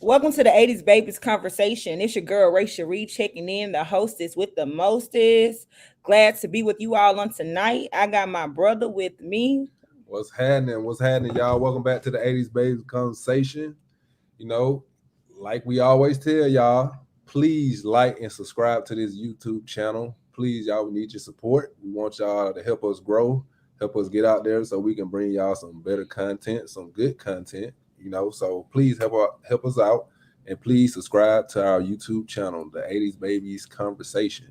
Welcome to the 80s Babies Conversation. It's your girl, Ray Cherie, checking in, the hostess with the mostest. Glad to be with you all on tonight. I got my brother with me. What's happening? What's happening, y'all? Welcome back to the 80s Babies Conversation. You know, like we always tell y'all, please like and subscribe to this YouTube channel. Please, y'all, we need your support. We want y'all to help us grow, help us get out there so we can bring y'all some better content, some good content, So please help us out and please subscribe to our YouTube channel, the 80s Babies Conversation.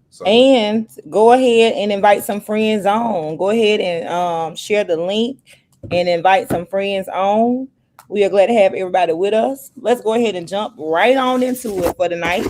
So And go ahead and invite some friends on. Go ahead and share the link and invite some friends on. We are glad to have everybody with us. Let's go ahead and jump right on into it for tonight.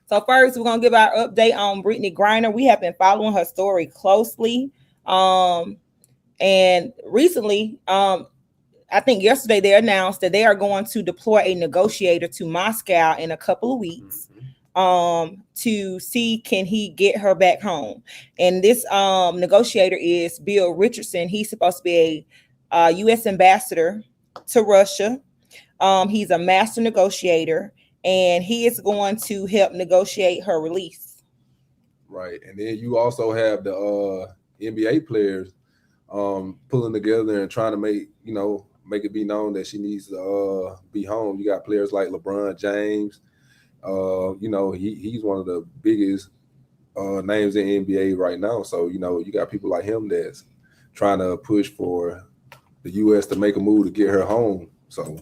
So first, we're gonna give our update on Brittany Griner. We have been following her story closely, and recently, I think yesterday they announced that they are going to deploy a negotiator to Moscow in a couple of weeks. To see can he get her back home. And this negotiator is Bill Richardson. He's supposed to be a U.S. ambassador to Russia. He's a master negotiator, and he is going to help negotiate her release. Right, and then you also have the NBA players pulling together and trying to make it be known that she needs to be home. You got players like LeBron James. He's one of the biggest names in NBA right now. So, you got people like him that's trying to push for the US to make a move to get her home. So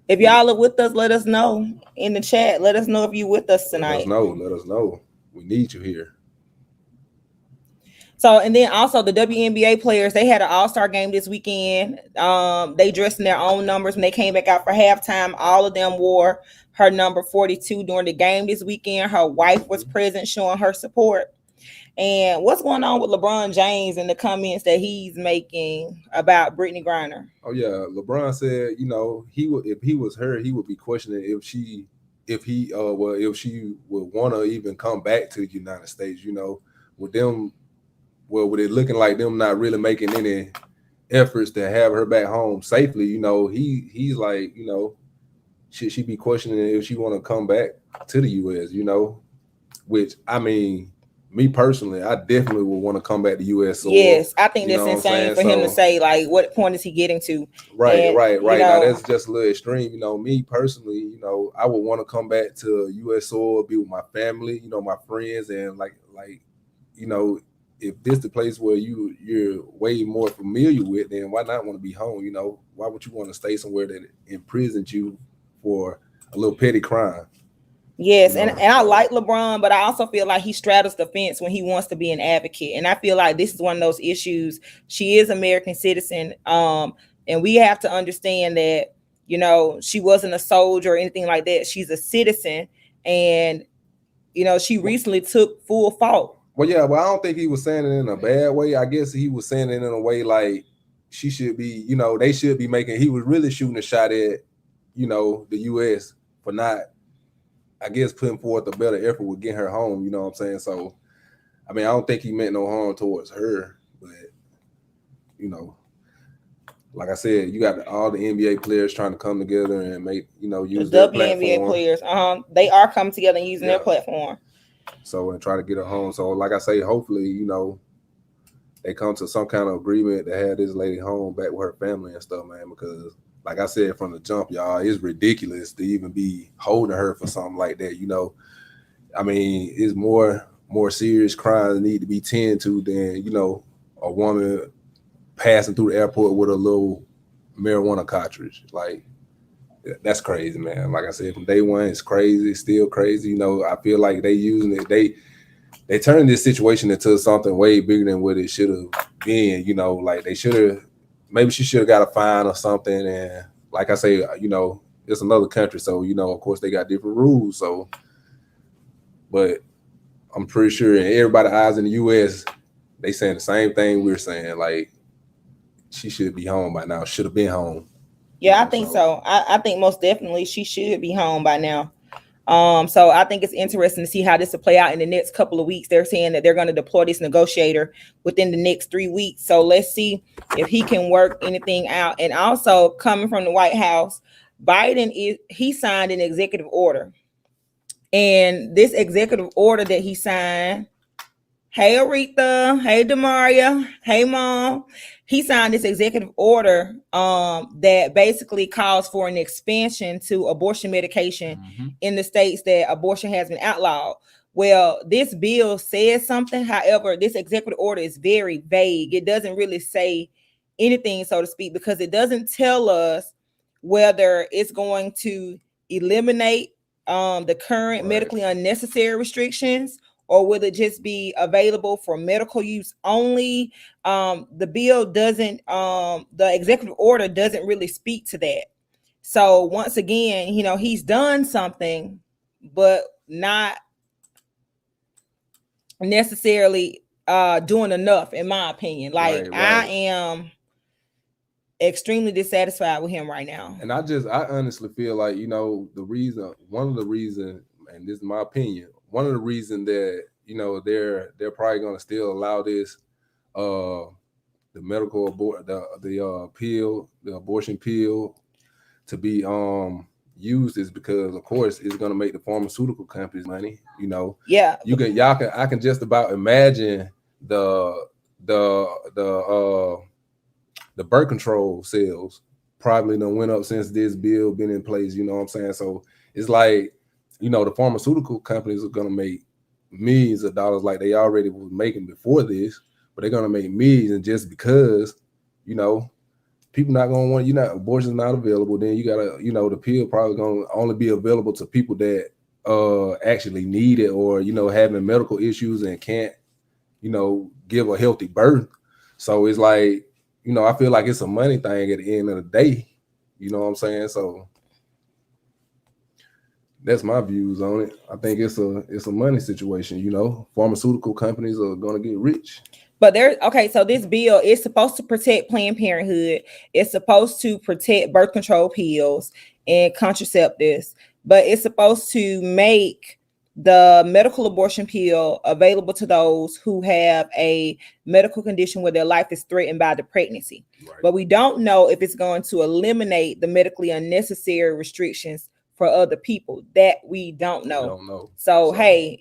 if y'all are with us, let us know in the chat. Let us know if you're with us tonight. Let us know. We need you here. So, and then also the WNBA players, they had an all-star game this weekend. They dressed in their own numbers when they came back out for halftime. All of them wore her number 42 during the game this weekend. Her wife was present showing her support. And what's going on with LeBron James and the comments that he's making about Brittany Griner? Oh yeah, LeBron said, he would, if he was her, he would be questioning if she would want to even come back to the United States. With them, with it looking like them not really making any efforts to have her back home safely. He's like, should she be questioning if she want to come back to the U.S., which, I mean, me personally, I definitely would want to come back to U.S. So, yes, I think that's insane for him to say, like, what point is he getting to? Right. Now, that's just a little extreme. Me personally, I would want to come back to U.S. soil, be with my family, my friends, and like, if this the place where you're way more familiar with, then why not want to be home? Why would you want to stay somewhere that imprisons you for a little petty crime? Yes, and I like LeBron, but I also feel like he straddles the fence when he wants to be an advocate. And I feel like this is one of those issues. She is American citizen, and we have to understand that, she wasn't a soldier or anything like that. She's a citizen, and, she recently took full fault. Well, yeah, I don't think he was saying it in a bad way. I guess he was saying it in a way like she should be, they should be making, he was really shooting a shot at, the U.S. for not, I guess, putting forth a better effort with getting her home. You know what I'm saying? So, I mean, I don't think he meant no harm towards her, but, like I said, you got all the NBA players trying to come together and make, use the their WNBA platform. players. They are coming together and using their platform. So, and try to get her home. So, like I say, hopefully, they come to some kind of agreement to have this lady home back with her family and stuff, man, because like I said from the jump, y'all, it's ridiculous to even be holding her for something like that. I mean, it's more serious crimes that need to be tended to than, a woman passing through the airport with a little marijuana cartridge. Like, that's crazy, man. Like I said, from day one, it's crazy. It's still crazy. I feel like they using it. They turned this situation into something way bigger than what it should have been. Like they should have. Maybe she should have got a fine or something. And like I say, it's another country. So, of course, they got different rules. So, but I'm pretty sure everybody's eyes in the U.S., they saying the same thing we're saying. Like, she should be home by now. Should have been home. Yeah, I think so. I think most definitely she should be home by now. So I think it's interesting to see how this will play out in the next couple of weeks. They're saying that they're going to deploy this negotiator within the next 3 weeks. So let's see if he can work anything out. And also, coming from the White House, he signed an executive order. And this executive order that he signed, hey Aretha, hey Demaria, hey Mom, he signed this executive order that basically calls for an expansion to abortion medication in the states that abortion has been outlawed. Well, this bill says something. However, this executive order is very vague. It doesn't really say anything, so to speak, because it doesn't tell us whether it's going to eliminate the current medically unnecessary restrictions, or will it just be available for medical use only? The bill doesn't, the executive order doesn't really speak to that. So once again, he's done something, but not necessarily doing enough, in my opinion. Like, I am extremely dissatisfied with him right now. And I honestly feel like, one of the reasons, and this is my opinion, one of the reasons that, they're probably going to still allow this, the medical the abortion pill to be used is because, of course, it's going to make the pharmaceutical companies money. Yeah. I can just about imagine the birth control sales probably done went up since this bill been in place. You know what I'm saying? So it's like, the pharmaceutical companies are going to make millions of dollars like they already was making before this, but they're going to make millions. And just because, people not going to want, abortion's not available, then you got to, the pill probably going to only be available to people that actually need it, or, having medical issues and can't, give a healthy birth. So it's like, I feel like it's a money thing at the end of the day. You know what I'm saying? So that's my views on it. I think it's a money situation. Pharmaceutical companies are going to get rich. But so this bill is supposed to protect Planned Parenthood. It's supposed to protect birth control pills and contraceptives, but it's supposed to make the medical abortion pill available to those who have a medical condition where their life is threatened by the pregnancy. Right. But we don't know if it's going to eliminate the medically unnecessary restrictions for other people. That we don't know. We don't know. So hey,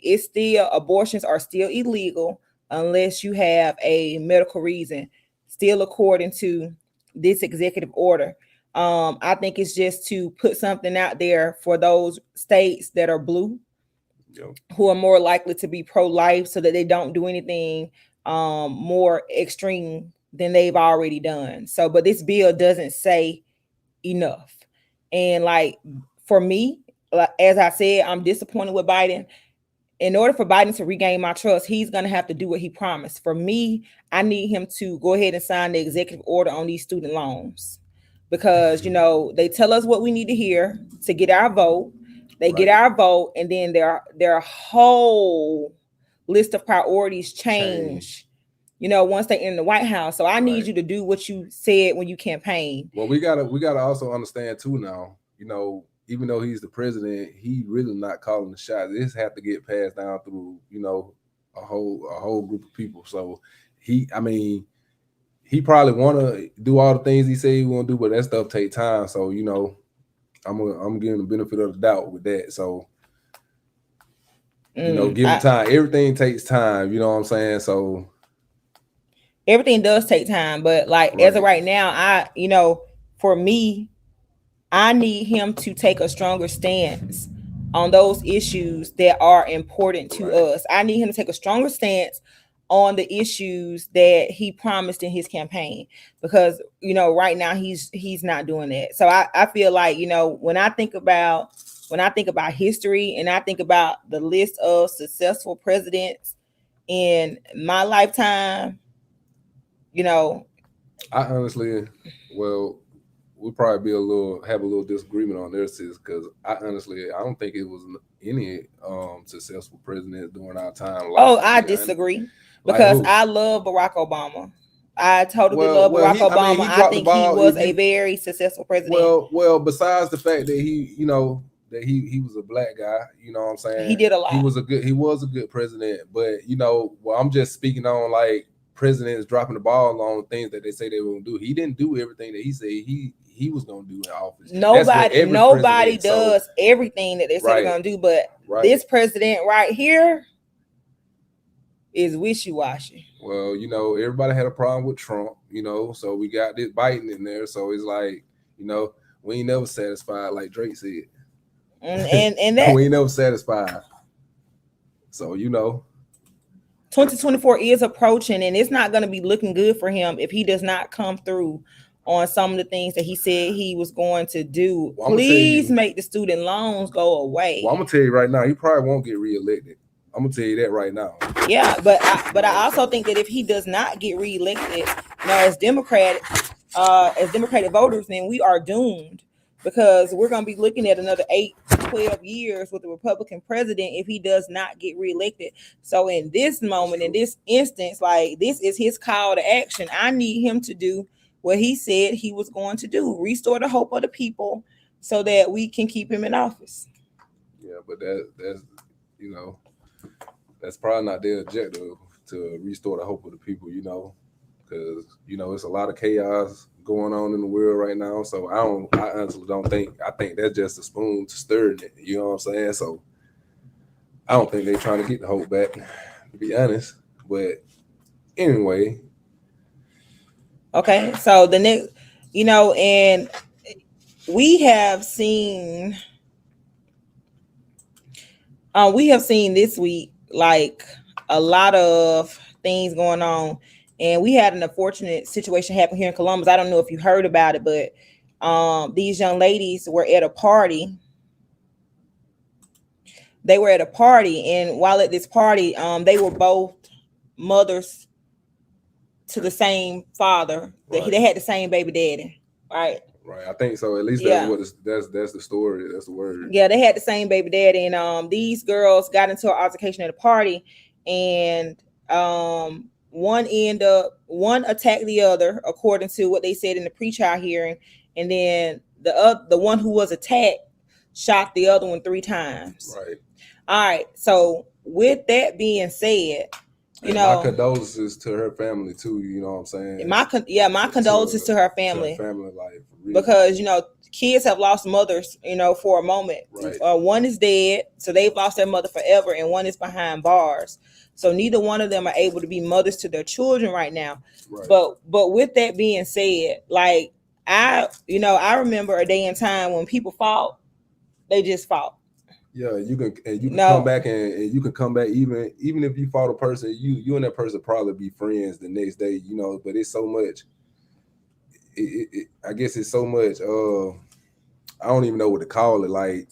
abortions are still illegal unless you have a medical reason, still according to this executive order. I think it's just to put something out there for those states that are blue, who are more likely to be pro-life, so that they don't do anything more extreme than they've already done. So, but this bill doesn't say enough. And like, for me, as I said, I'm disappointed with Biden. In order for Biden to regain my trust, he's going to have to do what he promised. For me, I need him to go ahead and sign the executive order on these student loans, because, they tell us what we need to hear to get our vote. They get our vote, and then their whole list of priorities change. Once they in the White House. So I need you to do what you said when you campaign. Well, we gotta also understand too now. Even though he's the president, he really not calling the shots. This have to get passed down through a whole group of people. So he probably want to do all the things he said he want to do, but that stuff take time. So I'm giving the benefit of the doubt with that. So, give him time. Everything takes time. You know what I'm saying? So everything does take time. But like, as of right now, for me, I need him to take a stronger stance on those issues that are important to us. I need him to take a stronger stance on the issues that he promised in his campaign, because right now he's not doing that. So I feel like, when I think about history, and I think about the list of successful presidents in my lifetime, I honestly, we'll probably have a little disagreement on this, because I don't think it was any successful president during our time. I disagree. Because I love Barack Obama. I totally love Barack Obama. I think he was a very successful president. Well, besides the fact that he was a black guy, you know what I'm saying? He did a lot. He was a good president, but I'm just speaking on, like, president is dropping the ball on things that they say they were going to do. He didn't do everything that he said he was going to do in office. Nobody does everything that they say they're going to do, but this president right here is wishy-washy. Well, you know, everybody had a problem with Trump, you know, so we got this Biden in there. So it's like, you know, we ain't never satisfied, like Drake said. And that we ain't never satisfied. So, you know, 2024 is approaching, and it's not going to be looking good for him if he does not come through on some of the things that he said he was going to do. Well, please make the student loans go away. Well, I'm going to tell you right now, he probably won't get reelected. I'm gonna tell you that right now. Yeah, but I also think that if he does not get reelected, you know, as Democratic voters, then we are doomed, because we're gonna be looking at another 8 to 12 years with a Republican president if he does not get reelected. So in this moment, in this instance, like, this is his call to action. I need him to do what he said he was going to do: restore the hope of the people, so that we can keep him in office. Yeah, but that's you know. That's probably not their objective, to restore the hope of the people, you know, because, you know, it's a lot of chaos going on in the world right now. So I honestly don't think, I think that's just a spoon to stir it, you know what I'm saying? So I don't think they're trying to get the hope back, to be honest. But anyway. Okay, so the next, you know, and we have seen this week, like, a lot of things going on, and we had an unfortunate situation happen here in Columbus. I don't know if you heard about it, but these young ladies were at a party. They were at a party, and while at this party, they were both mothers to the same father. Right. They had the same baby daddy, right? Right, I think so. At least that's what that's the story. That's the word. Yeah, they had the same baby daddy, and these girls got into an altercation at a party, and one attacked the other, according to what they said in the pre-trial hearing, and then the one who was attacked shot the other one 3 times. Right. All right. So with that being said, you know, my condolences to her family too. You know what I'm saying? My condolences to her family. To her family life, really. Because, you know, kids have lost mothers, you know, for a moment. Right. One is dead, so they've lost their mother forever, and one is behind bars. So neither one of them are able to be mothers to their children right now. Right. But with that being said, like, I remember a day and time when people fought, they just fought. Yeah, you can come back and you can come back even if you fought a person, you and that person probably be friends the next day, you know. But it's so much. I guess it's so much. I don't even know what to call it. Like,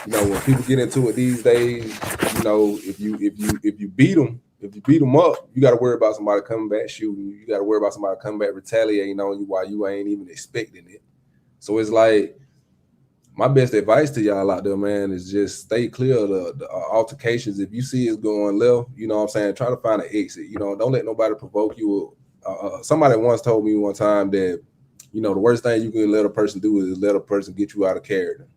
you know, when people get into it these days, you know, if you beat them up, you got to worry about somebody coming back shooting you. You got to worry about somebody coming back retaliating on you while you ain't even expecting it. So it's like, my best advice to y'all out there, man, is just stay clear of the altercations. If you see it's going left, you know what I'm saying, try to find an exit. You know, don't let nobody provoke you. Somebody once told me one time that, you know, the worst thing you can let a person do is let a person get you out of character.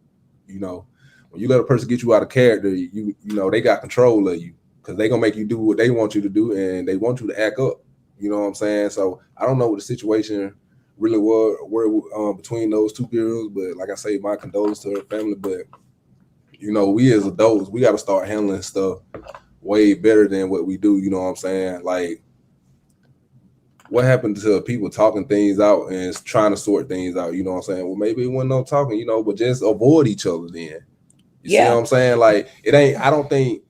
You know, when you let a person get you out of character, you know, they got control of you, because they going to make you do what they want you to do, and they want you to act up. You know what I'm saying? So I don't know what the situation really were between those two girls, but like I say, my condolences to her family. But, you know, we as adults, we got to start handling stuff way better than what we do. You know what I'm saying? Like, what happened to people talking things out and trying to sort things out? You know what I'm saying? Well, maybe it wasn't no talking, you know, but just avoid each other then. You see what I'm saying? Like, I don't think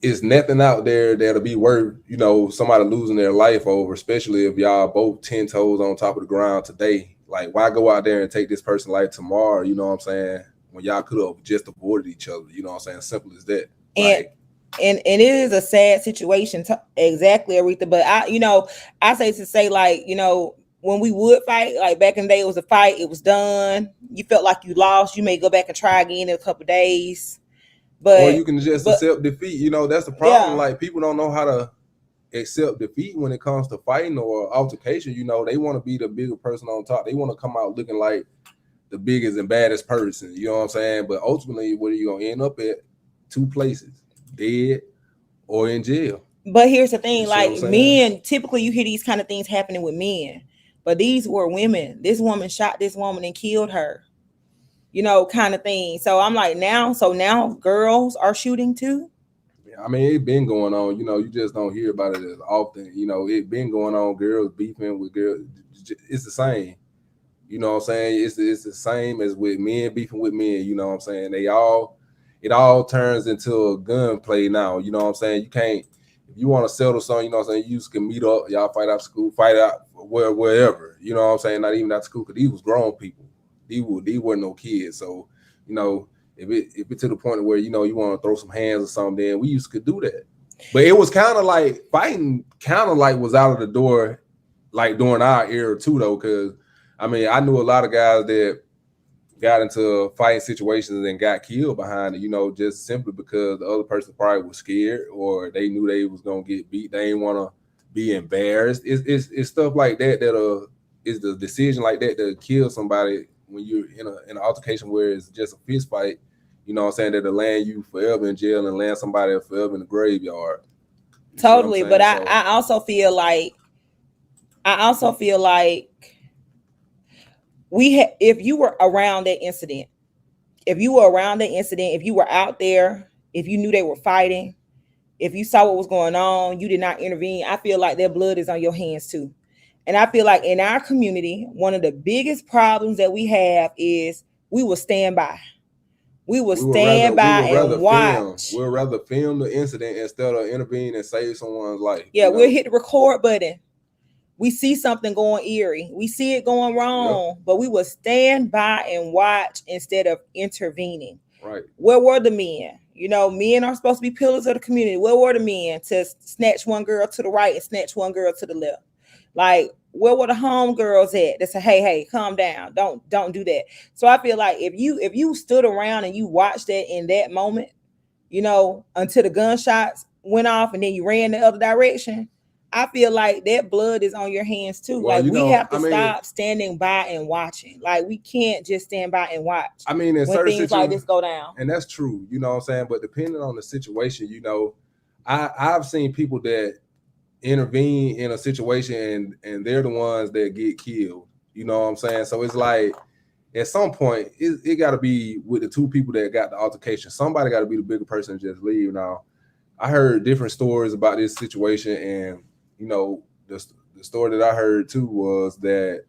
it's nothing out there that'll be worth, you know, somebody losing their life over, especially if y'all both 10 toes on top of the ground today. Like, why go out there and take this person's life tomorrow? You know what I'm saying? When y'all could have just avoided each other. You know what I'm saying? Simple as that. And it is a sad situation. Exactly, Aretha. But I say like, you know, when we would fight, like back in the day, it was a fight. It was done. You felt like you lost. You may go back and try again in a couple of days. Or you can just accept defeat. You know, that's the problem. Yeah. Like, people don't know how to accept defeat when it comes to fighting or altercation. You know, they want to be the bigger person on top. They want to come out looking like the biggest and baddest person. You know what I'm saying? But ultimately, what are you going to end up at? 2 places, dead or in jail. But here's the thing, You see what I'm like saying? men, typically you hear these kind of things happening with men, but these were women. This woman shot this woman and killed her, kind of thing. So I'm like, now girls are shooting too. I mean, it been going on. You just don't hear about it as often. It been going on. Girls beefing with girls. It's the same. You know what I'm saying? It's the same as with men beefing with men. You know what I'm saying? It all turns into a gunplay now. You know what I'm saying? You can't, if you want to settle something, you know what I'm saying? You just can meet up, y'all fight out school, fight out wherever. You know what I'm saying? Not even out school, because these was grown people. These weren't no kids. So, you know, if it to the point where, you want to throw some hands or something, then we used to do that. But it was kind of like fighting, was out of the door, like during our era too, though, because I mean, I knew a lot of guys that got into fighting situations and got killed behind it, just simply because the other person probably was scared, or they knew they was gonna get beat. They didn't want to be embarrassed. It's stuff like that is the decision like that to kill somebody when you're in an altercation where it's just a fist fight. You know what I'm saying? That'll land you forever in jail and land somebody forever in the graveyard. Totally, but I also feel like if you were around that incident, if you were out there, if you knew they were fighting, if you saw what was going on, you did not intervene, I feel like their blood is on your hands too. And I feel like in our community, one of the biggest problems that we have is we will stand by. We will stand by and watch. We'll rather film the incident instead of intervene and save someone's life. Yeah, we'll hit the record button. We see something going eerie. We see it going wrong, but we will stand by and watch instead of intervening. Right. Where were the men? Men are supposed to be pillars of the community. Where were the men to snatch one girl to the right and snatch one girl to the left? Like, where were the home girls at that say, hey, calm down. Don't do that. So I feel like if you stood around and you watched that in that moment, until the gunshots went off and then you ran the other direction, I feel like that blood is on your hands too. Well, like we have to stop standing by and watching. Like we can't just stand by and watch. I mean, in when things like this go down. And that's true, you know what I'm saying? But depending on the situation, I've seen people that intervene in a situation and they're the ones that get killed. You know what I'm saying? So it's like at some point it got to be with the two people that got the altercation. Somebody got to be the bigger person and just leave. Now, I heard different stories about this situation, and the story that I heard too was that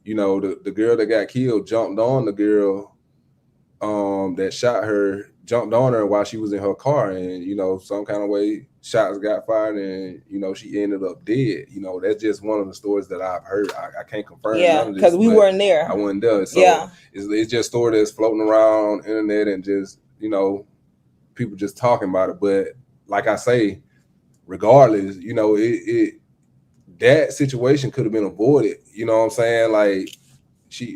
the girl that got killed jumped on the girl that shot her, jumped on her while she was in her car, and some kind of way shots got fired, and she ended up dead. That's just one of the stories that I've heard. I can't confirm. Yeah, because we weren't there. I wasn't there. So it's just a story that's floating around the internet and just people just talking about it. But like I say, regardless, that situation could have been avoided. You know what I'm saying? Like,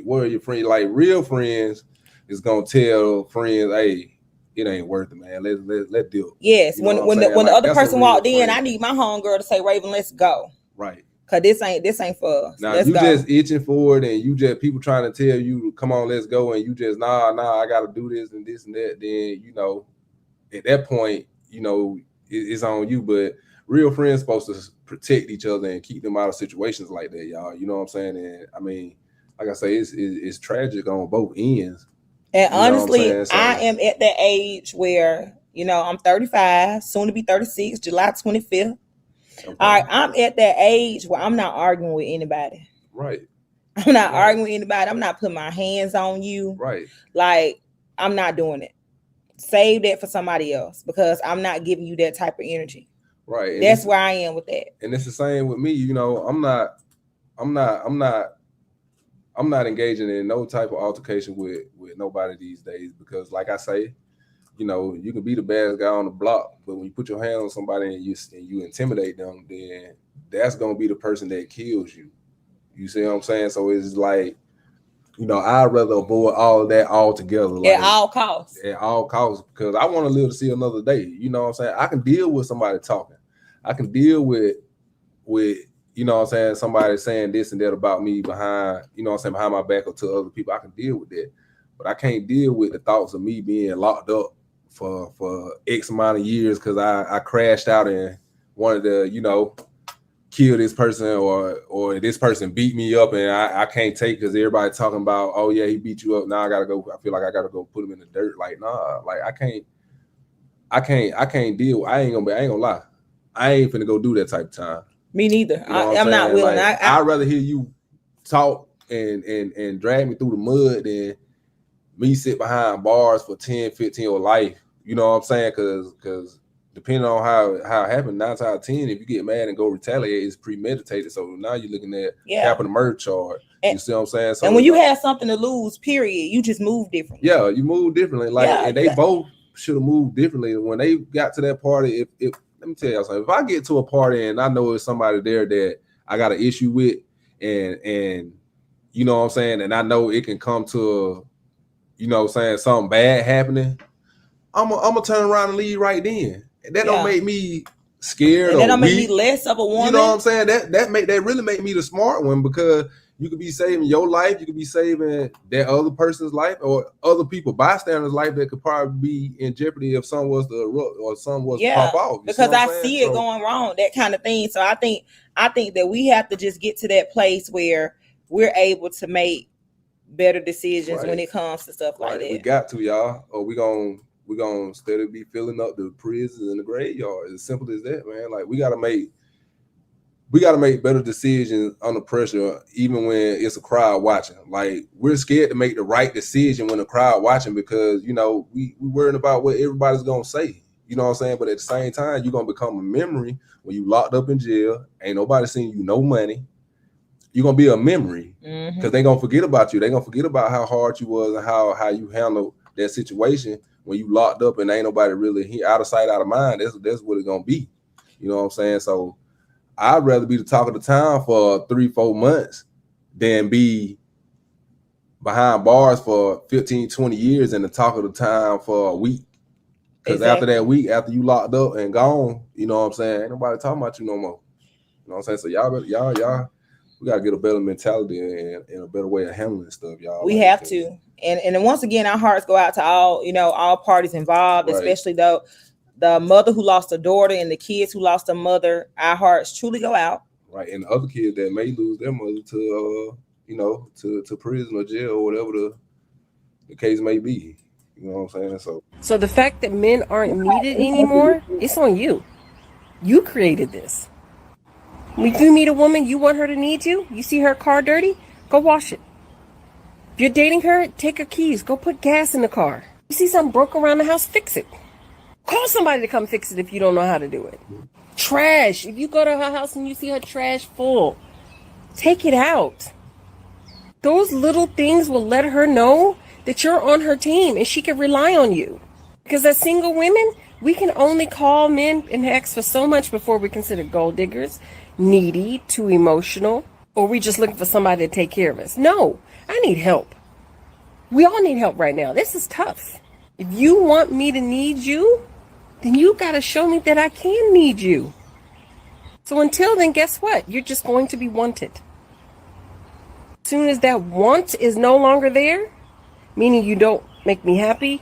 what are your friends? Like, real friends is gonna tell friends, hey, it ain't worth it, man. Let's deal. Yes, when the other person walked in, I need my homegirl to say, Raven, let's go. Right. Cause this ain't for us. Now you just itching for it, and you just people trying to tell you, come on, let's go, and you just nah, I gotta do this and this and that. Then at that point, it's on you. But real friends supposed to protect each other and keep them out of situations like that, y'all. You know what I'm saying? And I mean, like I say, it's tragic on both ends. And honestly, I am at that age where, I'm 35, soon to be 36, July 25th. Okay. All right, I'm at that age where I'm not arguing with anybody. Right. I'm not arguing with anybody. I'm not putting my hands on you. Right. Like, I'm not doing it. Save that for somebody else, because I'm not giving you that type of energy. Right. And that's where I am with that. And it's the same with me. I'm not engaging in no type of altercation with nobody these days, because like I say, you can be the baddest guy on the block, but when you put your hand on somebody and you intimidate them, then that's gonna be the person that kills you. You see what I'm saying? So it's like, I'd rather avoid all of that altogether. Like, at all costs. At all costs, because I want to live to see another day. You know what I'm saying? I can deal with somebody talking. I can deal with somebody saying this and that about me behind, behind my back or to other people. I can deal with that. But I can't deal with the thoughts of me being locked up for X amount of years because I crashed out and wanted to, you know, kill this person or this person beat me up and I can't take because everybody talking about, oh yeah, he beat you up. Now I gotta go. I feel like I gotta go put him in the dirt. Like, nah, like I can't deal. I ain't gonna lie. I ain't finna go do that type of time. Me neither. You know I'm not willing. Like, I'd rather hear you talk and drag me through the mud than me sit behind bars for 10, 15 or life. You know what I'm saying? Because depending on how it happened, 9 times out of 10, if you get mad and go retaliate, it's premeditated. So now you're looking at capital murder charge. You see what I'm saying? So and when you have something to lose, period, you just move differently. Yeah, you move differently. Like, and they both should have moved differently. When they got to that party, if let me tell y'all something. If I get to a party and I know there's somebody there that I got an issue with, and you know what I'm saying, and I know it can come to, you know what I'm saying, something bad happening, I'm gonna turn around and leave right then. And that don't make me scared or that don't weak. make me less of a woman. You know what I'm saying? That really make me the smart one, because you could be saving your life, you could be saving that other person's life or other people bystanders' life that could probably be in jeopardy if some was to erupt or some was to pop off. Because I see it going wrong, that kind of thing. So I think that we have to just get to that place where we're able to make better decisions when it comes to stuff like that. We got to, y'all, or we're gonna steadily be filling up the prisons and the graveyard. As simple as that, man. Like, we gotta make better decisions under pressure, even when it's a crowd watching. Like, we're scared to make the right decision when a crowd watching because, you know, we worrying about what everybody's gonna say. You know what I'm saying? But at the same time, you're gonna become a memory when you locked up in jail. Ain't nobody seeing you no money. You're gonna be a memory because they gonna forget about you. They gonna forget about how hard you was and how you handled that situation when you locked up and ain't nobody really here, out of sight, out of mind. That's what it's gonna be. You know what I'm saying? So I'd rather be the talk of the town for 3-4 months than be behind bars for 15, 20 years and the talk of the town for a week. Because after that week, after you locked up and gone, you know what I'm saying, ain't nobody talking about you no more. You know what I'm saying? So y'all, we gotta get a better mentality and a better way of handling stuff, y'all. We have to. And once again, our hearts go out to all parties involved, especially though the mother who lost a daughter and the kids who lost a mother. Our hearts truly go out. Right, and the other kids that may lose their mother to to prison or jail or whatever the case may be. You know what I'm saying? So the fact that men aren't needed anymore, it's on you. You created this. When you meet a woman, you want her to need you. You see her car dirty, go wash it. If you're dating her, take her keys, go put gas in the car. You see something broke around the house, fix it. Call somebody to come fix it if you don't know how to do it. Trash. If you go to her house and you see her trash full, take it out. Those little things will let her know that you're on her team and she can rely on you. Because as single women, we can only call men and ask for so much before we consider gold diggers, needy, too emotional, or we just looking for somebody to take care of us. No, I need help. We all need help right now. This is tough. If you want me to need you, then you got to show me that I can need you. So until then, guess what? You're just going to be wanted. As soon as that want is no longer there, meaning you don't make me happy,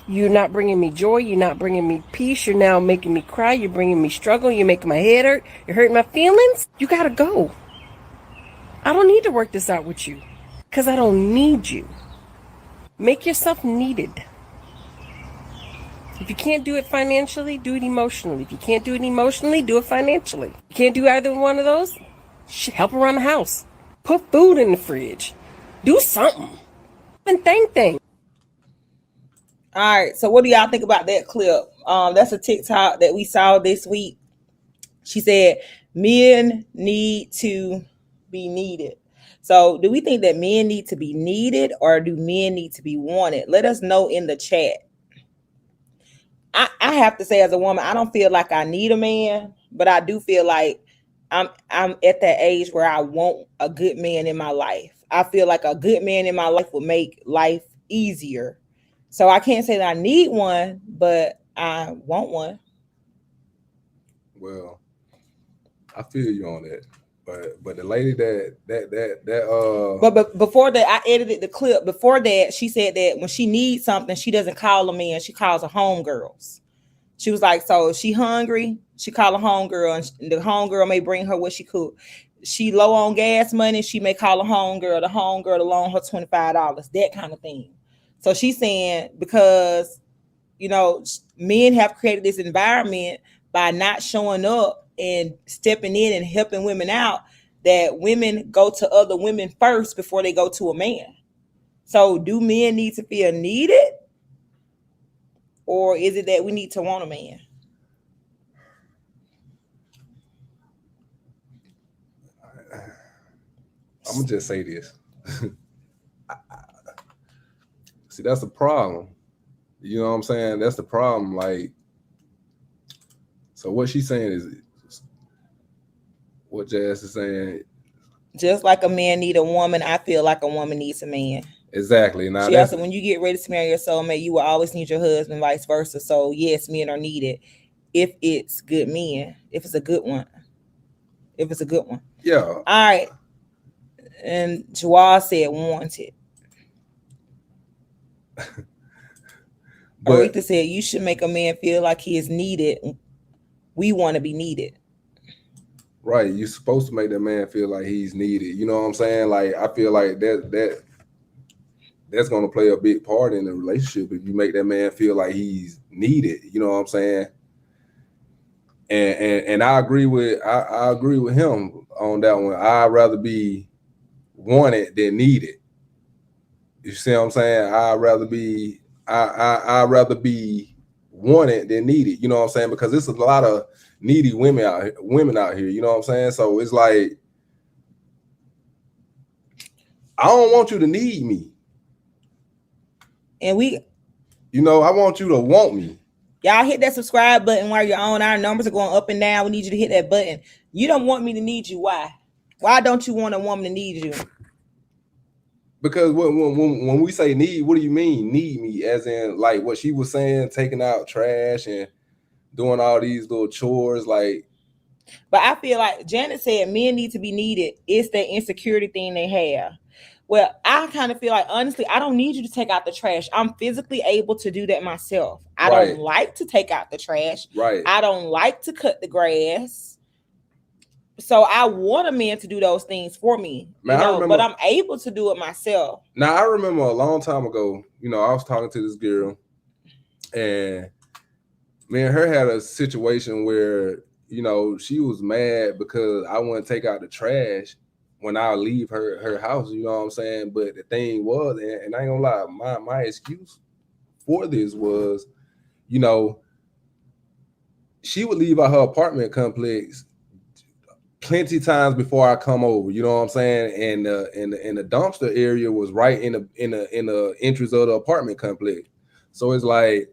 you're not bringing me joy, you're not bringing me peace, you're now making me cry, you're bringing me struggle, you're making my head hurt, you're hurting my feelings, you got to go. I don't need to work this out with you because I don't need you. Make yourself needed. If you can't do it financially, do it emotionally. If you can't do it emotionally, do it financially. You can't do either one of those, help around the house. Put food in the fridge. Do something. And thing. All right. So what do y'all think about that clip? That's a TikTok that we saw this week. She said, men need to be needed. So do we think that men need to be needed or do men need to be wanted? Let us know in the chat. I have to say, as a woman, I don't feel like I need a man, but I do feel like I'm at that age where I want a good man in my life. I feel like a good man in my life will make life easier. So I can't say that I need one, but I want one. Well, I feel you on that. But the lady But before that, I edited the clip. Before that, she said that when she needs something, she doesn't call them in. She calls her homegirls. She was like, so she hungry. She call a homegirl, and the homegirl may bring her what she cook. She low on gas money. She may call a homegirl. The homegirl to loan her $25. That kind of thing. So she's saying because, you know, men have created this environment by not showing up and stepping in and helping women out, that women go to other women first before they go to a man. So do men need to feel needed? Or is it that we need to want a man? I'm gonna just say this. See, that's the problem. You know what I'm saying? That's the problem. Like, so what she's saying is, what Jazz is saying. Just like a man need a woman, I feel like a woman needs a man. Exactly. Now she also, when you get ready to marry your soulmate, you will always need your husband, vice versa. So yes, men are needed if it's good men, if it's a good one. If it's a good one. Yeah. All right. And Jawad said wanted. Aretha said you should make a man feel like he is needed. We want to be needed. Right. You're supposed to make that man feel like he's needed. You know what I'm saying? Like, I feel like that's going to play a big part in the relationship if you make that man feel like he's needed. You know what I'm saying? And I agree with him on that one. I'd rather be wanted than needed. You see what I'm saying? I'd rather be wanted than needed. You know what I'm saying? Because there's a lot of needy women out here. You know what I'm saying? So it's like, I don't want you to need me. And you know, I want you to want me. Y'all hit that subscribe button while you're on. Our numbers are going up and down. We need you to hit that button. You don't want me to need you. Why? Why don't you want a woman to need you? Because when we say need, what do you mean need me? As in, like what she was saying, taking out trash and doing all these little chores, like. But I feel like Janet said men need to be needed. It's the insecurity thing they have. Well, I kind of feel like, honestly, I don't need you to take out the trash. I'm physically able to do that myself. I don't like to take out the trash. Right. I don't like to cut the grass. So I want a man to do those things for me, man, but I'm able to do it myself. Now, I remember a long time ago, you know, I was talking to this girl, and me and her had a situation where, you know, she was mad because I wouldn't take out the trash when I leave her house, you know what I'm saying? But the thing was, and I ain't gonna lie, my excuse for this was, you know, she would leave out her apartment complex plenty times before I come over, you know what I'm saying? And the dumpster area was right in the entrance of the apartment complex. So it's like,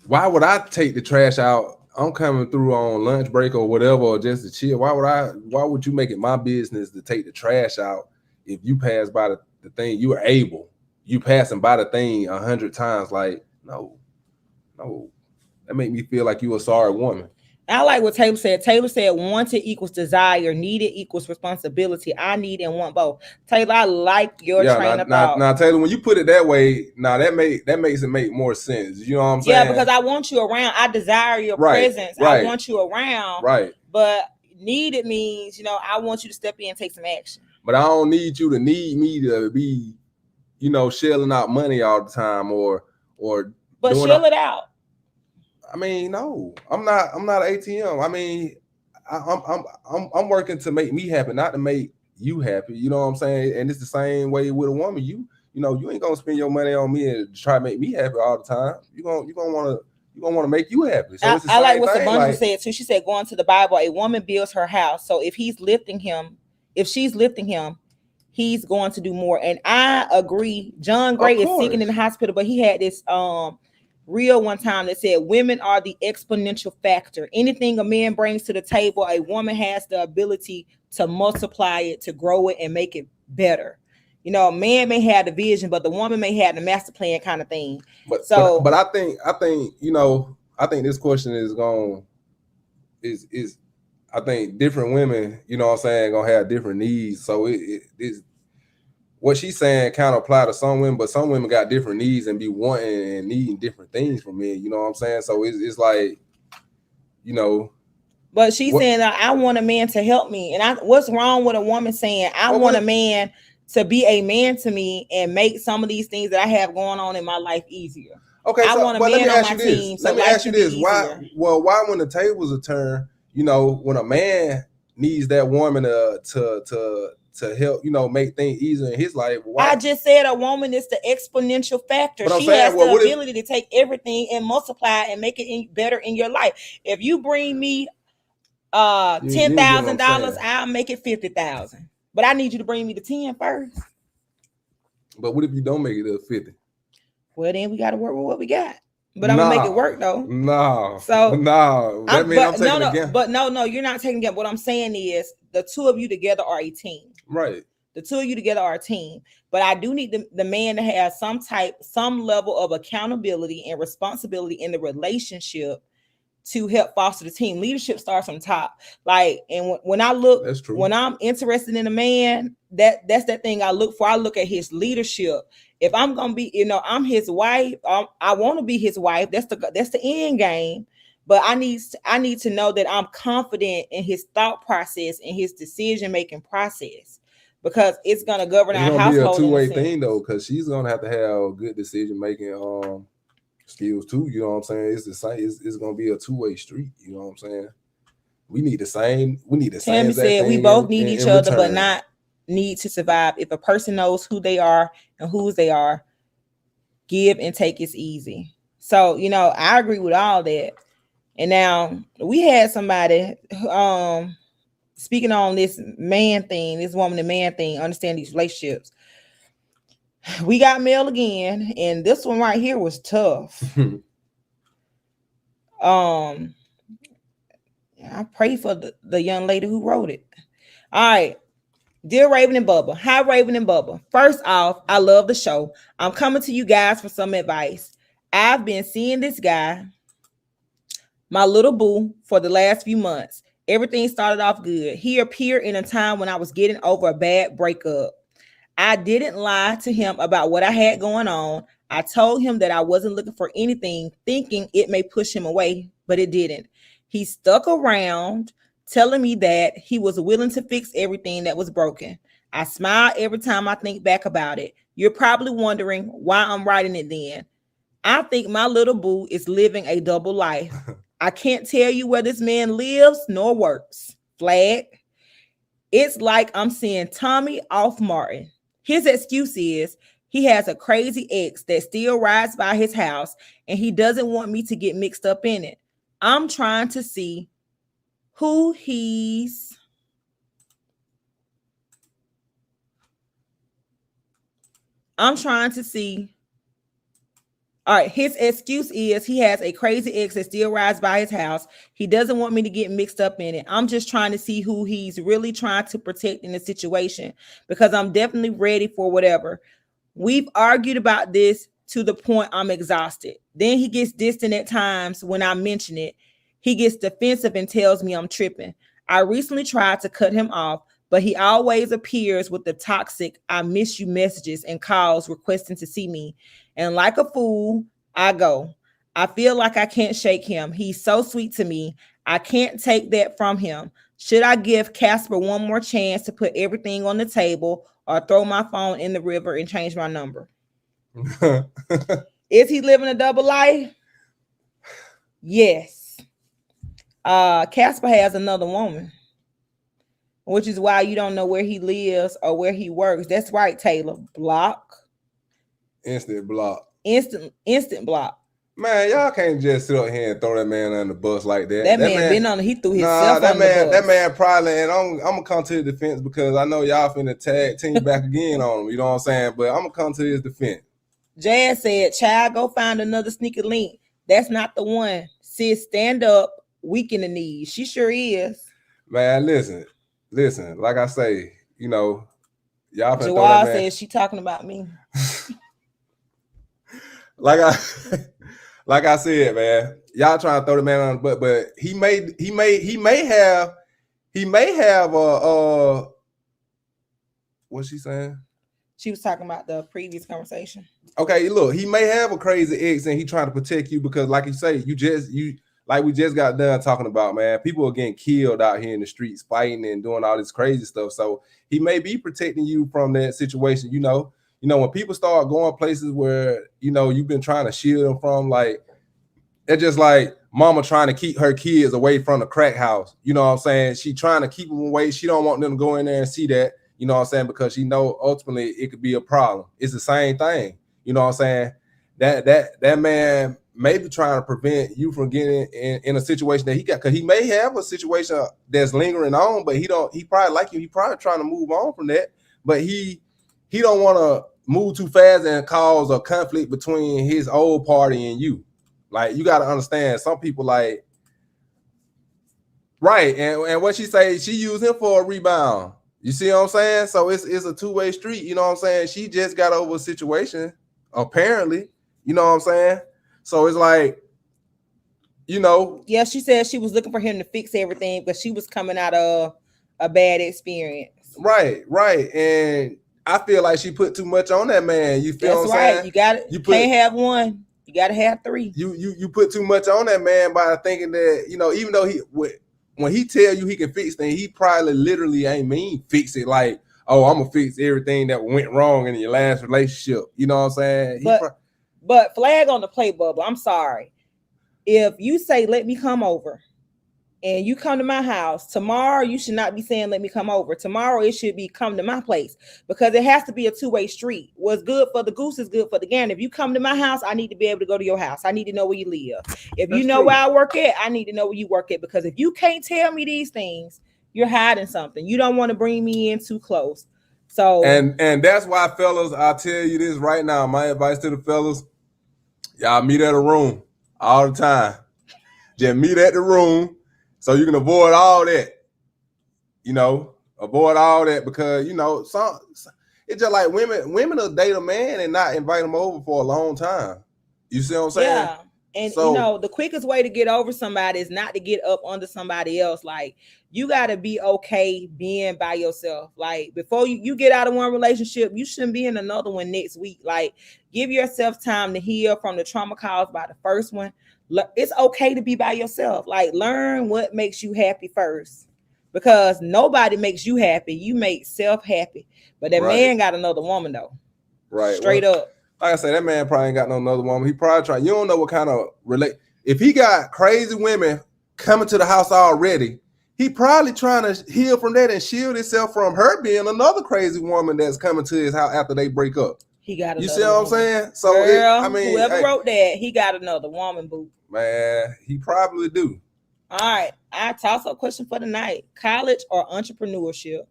why would I take the trash out? I'm coming through on lunch break or whatever, or just to chill. Why would you make it my business to take the trash out if you pass by the thing? You are able. You passing by the thing 100 times. Like, no. That make me feel like you a sorry woman. I like what Taylor said. Taylor said wanted equals desire, needed equals responsibility. I need and want both. Taylor, I like your train of thought. Now, Taylor, when you put it that way, that makes it make more sense. You know what I'm saying? Yeah, because I want you around. I desire your presence. Right. I want you around. Right. But needed means, you know, I want you to step in and take some action. But I don't need you to need me to be, you know, shelling out money all the time or. But shell it out. I mean, no, I'm not an ATM. I mean, I'm working to make me happy, not to make you happy. You know what I'm saying? And it's the same way with a woman. You know, you ain't gonna spend your money on me and try to make me happy all the time. You gonna want to make you happy. So it's the I like same what thing. Sabundra said too. She said, going to the Bible, a woman builds her house. So if she's lifting him, he's going to do more. And I agree. John Gray is sick in the hospital, but he had this reel one time that said women are the exponential factor. Anything a man brings to the table, a woman has the ability to multiply it, to grow it, and make it better. You know, a man may have the vision, but the woman may have the master plan kind of thing. But I think you know, I think this question is I think different women, you know what I'm saying, gonna have different needs. So it's what she's saying kind of apply to some women, but some women got different needs and be wanting and needing different things from men. You know what I'm saying? So it's like, you know. But she's saying that I want a man to help me. And what's wrong with a woman saying I want a man to be a man to me and make some of these things that I have going on in my life easier? Okay, I want a man on my team. Let me ask you this. Why when the tables are turned, you know, when a man needs that woman to help, you know, make things easier in his life. Why? I just said a woman is the exponential factor. She has the ability to take everything and multiply and make it better in your life. If you bring me $10,000, I'll make it 50,000. But I need you to bring me the 10 first. But what if you don't make it to 50? Well, then we got to work with what we got. But I'm gonna make it work though. No. So no. That means I'm taking it again. But no, you're not taking it. What I'm saying is the two of you together are a team. Right. The two of you together are a team. But I do need the man to have some level of accountability and responsibility in the relationship to help foster the team. Leadership starts from top. Like, and when I look, that's true. When I'm interested in a man, that's that thing I look for. I look at his leadership. If I'm gonna be, you know, I'm his wife. I want to be his wife. That's the end game. But I need to know that I'm confident in his thought process and his decision making process, because it's gonna govern our household. It's gonna be a two-way thing though, because she's gonna have to have good decision making skills too. You know what I'm saying? It's the same. It's gonna be a two-way street. You know what I'm saying? We need the same. Tammy said we both need each other, but not need to survive. If a person knows who they are and whose they are, give and take is easy. So, you know, I agree with all that. And now we had somebody speaking on this man thing, this woman and man thing, understand these relationships. We got mail again, and this one right here was tough. I pray for the young lady who wrote it. All right. Dear Raven and Bubba. Hi, Raven and Bubba. First off, I love the show. I'm coming to you guys for some advice. I've been seeing this guy, my little boo, for the last few months. Everything started off good. He appeared in a time when I was getting over a bad breakup. I didn't lie to him about what I had going on. I told him that I wasn't looking for anything, thinking it may push him away, but it didn't. He stuck around, telling me that he was willing to fix everything that was broken. I smile every time I think back about it. You're probably wondering why I'm writing it then. I think my little boo is living a double life. I can't tell you where this man lives nor works. Flag. It's like I'm seeing Tommy off Martin. His excuse is he has a crazy ex that still rides by his house and he doesn't want me to get mixed up in it. I'm trying to see who he's All right, his excuse is he has a crazy ex that still rides by his house. He doesn't want me to get mixed up in it. I'm just trying to see who he's really trying to protect in the situation, because I'm definitely ready for whatever. We've argued about this to the point I'm exhausted. Then he gets distant at times when I mention it. He gets defensive and tells me I'm tripping. I recently tried to cut him off, but he always appears with the toxic "I miss you" messages and calls requesting to see me. And like a fool, I go. I feel like I can't shake him. He's so sweet to me. I can't take that from him. Should I give Casper one more chance to put everything on the table, or throw my phone in the river and change my number? Is he living a double life? Yes. Casper has another woman, which is why you don't know where he lives or where he works. That's right, Taylor. Block. Instant block. Instant block. Man, y'all can't just sit up here and throw that man under the bus like that. That man been on. He threw himself on the bus. That man probably, and I'm gonna come to his defense because I know y'all finna tag team back again on him. You know what I'm saying? But I'm gonna come to his defense. Jazz said, "Child, go find another sneaker link. That's not the one. Sis, stand up, weak in the knees." She sure is. Man, listen. Like I say, you know, y'all finna throw Jawad that man. says she talking about me. Like I said, man, y'all trying to throw the man on the butt, but he may have what's she saying? She was talking about the previous conversation. Okay, look, he may have a crazy ex and he trying to protect you because, like you say, like we just got done talking about, man, people are getting killed out here in the streets fighting and doing all this crazy stuff. So he may be protecting you from that situation. When people start going places where, you've been trying to shield them from, like, it's just like mama trying to keep her kids away from the crack house. You know what I'm saying? She trying to keep them away. She don't want them to go in there and see that. You know what I'm saying? Because she know ultimately it could be a problem. It's the same thing. You know what I'm saying? That man may be trying to prevent you from getting in a situation that he got, because he may have a situation that's lingering on, but he probably like you. He probably trying to move on from that, but he don't want to move too fast and cause a conflict between his old party and you. Like, you got to understand, some people like, right, and what she say, she used him for a rebound. You see what I'm saying? So it's a two-way street. You know what I'm saying? She just got over a situation, apparently. You know what I'm saying? So it's like, Yeah, she said she was looking for him to fix everything, but she was coming out of a bad experience. Right. And I feel like she put too much on that man. You feel what I'm saying? You got it. You can't have one. You got to have three. You put too much on that man by thinking that, even though when he tell you he can fix things, he probably literally ain't mean fix it like, oh, I'm gonna fix everything that went wrong in your last relationship. You know what I'm saying? But flag on the play, Bubba. I'm sorry. If you say, let me come over, and you come to my house, tomorrow you should not be saying, let me come over. Tomorrow it should be, come to my place, because it has to be a two-way street. What's good for the goose is good for the gander. If you come to my house, I need to be able to go to your house. I need to know where you live. If you know where I work at, I need to know where you work at, because if you can't tell me these things, you're hiding something. You don't want to bring me in too close. So and that's why, fellas, I'll tell you this right now. My advice to the fellas, y'all meet at a room all the time. Just meet at the room so you can avoid all that. Avoid all that, because it's just like women will date a man and not invite him over for a long time. You see what I'm saying? Yeah. And the quickest way to get over somebody is not to get up under somebody else. Like, you got to be okay being by yourself. Like, before you get out of one relationship, you shouldn't be in another one next week. Like, give yourself time to heal from the trauma caused by the first one. It's okay to be by yourself. Like, learn what makes you happy first, because nobody makes you happy. You make self happy. But that man got another woman though. Right. Straight up. Like I said, that man probably ain't got no another woman. He probably trying. You don't know what kind of if he got crazy women coming to the house already, he probably trying to heal from that and shield himself from her being another crazy woman that's coming to his house after they break up. He got. You see what I'm saying? So girl, whoever wrote that, he got another woman, boo. Man, he probably do. All right, our toss-up question for the night: college or entrepreneurship?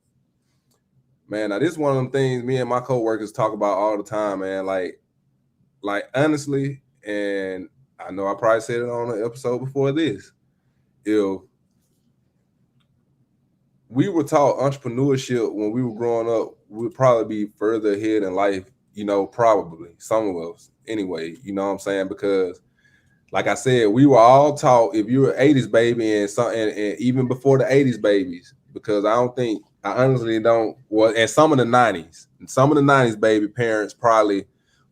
Man, now this is one of them things me and my coworkers talk about all the time, man. Like honestly, and I know I probably said it on an episode before this. If we were taught entrepreneurship when we were growing up, we'd probably be further ahead in life, probably some of us anyway, you know what I'm saying? Because like I said, we were all taught, if you're an 80s baby and even before the 80s babies, because I honestly don't, well, and some of the 90s baby parents probably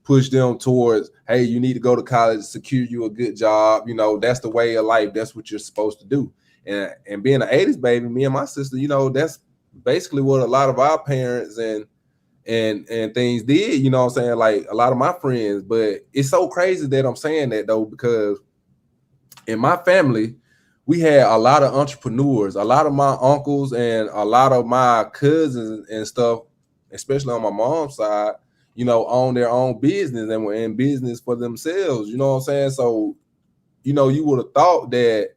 push them towards, hey, you need to go to college, secure you a good job. That's the way of life. That's what you're supposed to do. And being an 80s baby, me and my sister, that's basically what a lot of our parents and things did, you know what I'm saying? Like a lot of my friends, but it's so crazy that I'm saying that though, because in my family, we had a lot of entrepreneurs, a lot of my uncles and a lot of my cousins and stuff, especially on my mom's side, own their own business and were in business for themselves. You know what I'm saying? So, you would have thought that,